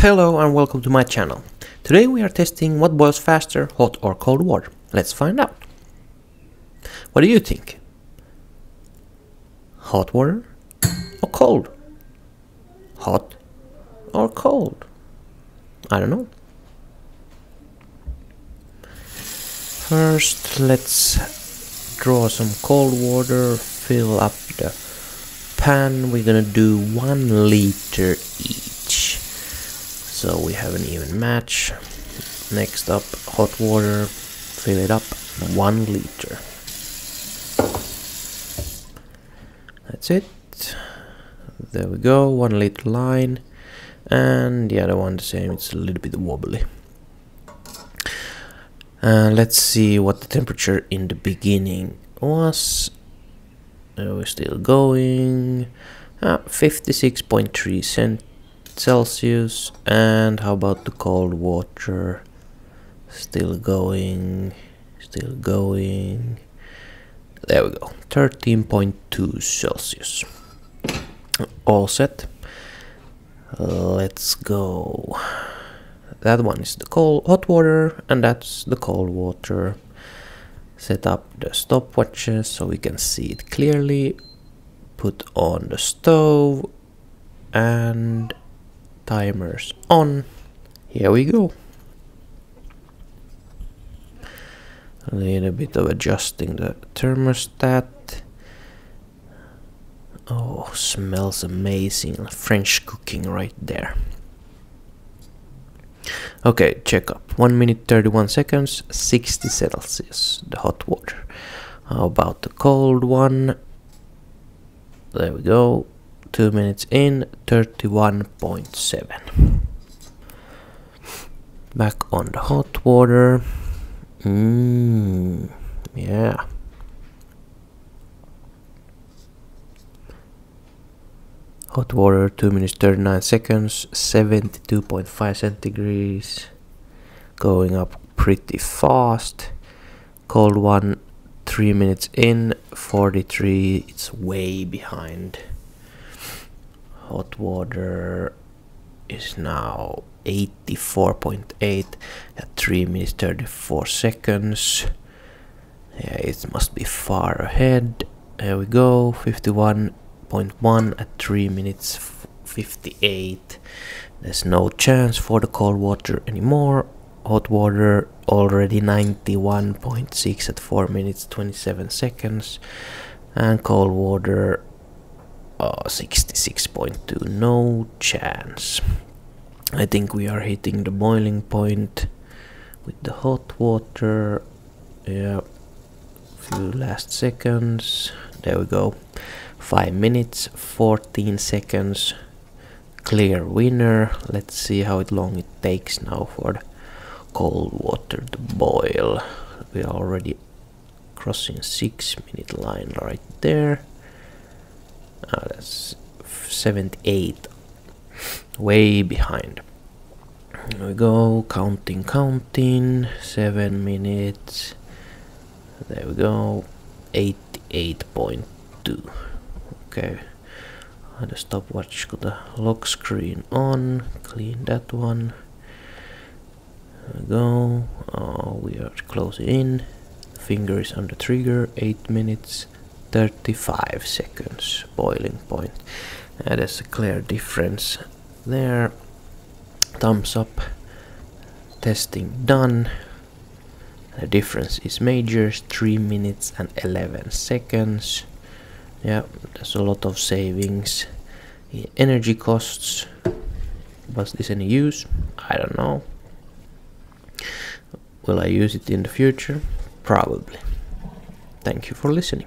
Hello and welcome to my channel. Today we are testing what boils faster, hot or cold water. Let's find out. What do you think? Hot water or cold? Hot or cold? I don't know. First, let's draw some cold water, fill up the pan. We're gonna do 1 liter each. So we have an even match. Next up, hot water, fill it up, 1 liter. That's it. There we go, 1 liter line. And the other one the same, it's a little bit wobbly. Let's see what the temperature in the beginning was. We're still going. 56.3 Celsius. And how about the cold water? Still going. Still going. There we go. 13.2 Celsius. All set. Let's go. That one is the hot water, and that's the cold water. Set up the stopwatches so we can see it clearly. Put on the stove and timers on. Here we go. A little bit of adjusting the thermostat. Oh, smells amazing. French cooking right there. Okay, check up. 1 minute 31 seconds, 60 Celsius, the hot water. How about the cold one? There we go. 2 minutes in, 31.7. Back on the hot water. Yeah. Hot water, 2 minutes 39 seconds, 72.5 centigrades. Going up pretty fast. Cold one, 3 minutes in, 43. It's way behind. Hot water is now 84.8 at 3 minutes 34 seconds. Yeah, it must be far ahead. There we go, 51.1 at 3 minutes 58. There's no chance for the cold water anymore. Hot water already 91.6 at 4 minutes 27 seconds. And cold water 66.2. No chance. I think we are hitting the boiling point with the hot water. Yeah, few last seconds. There we go. 5 minutes 14 seconds. Clear winner. Let's see how long it takes now for the cold water to boil. We are already crossing 6 minute line right there. That's 78. Way behind. Here we go. Counting. 7 minutes. There we go. 88.2. Okay. The stopwatch got the lock screen on. Clean that one. There we go. We are closing in. Finger is on the trigger. 8 minutes 35 seconds. Boiling point. There's a clear difference there. Thumbs up. Testing done. The difference is major. 3 minutes and 11 seconds. Yeah, there's a lot of savings in energy costs. Was this any use? I don't know. Will I use it in the future? Probably. Thank you for listening.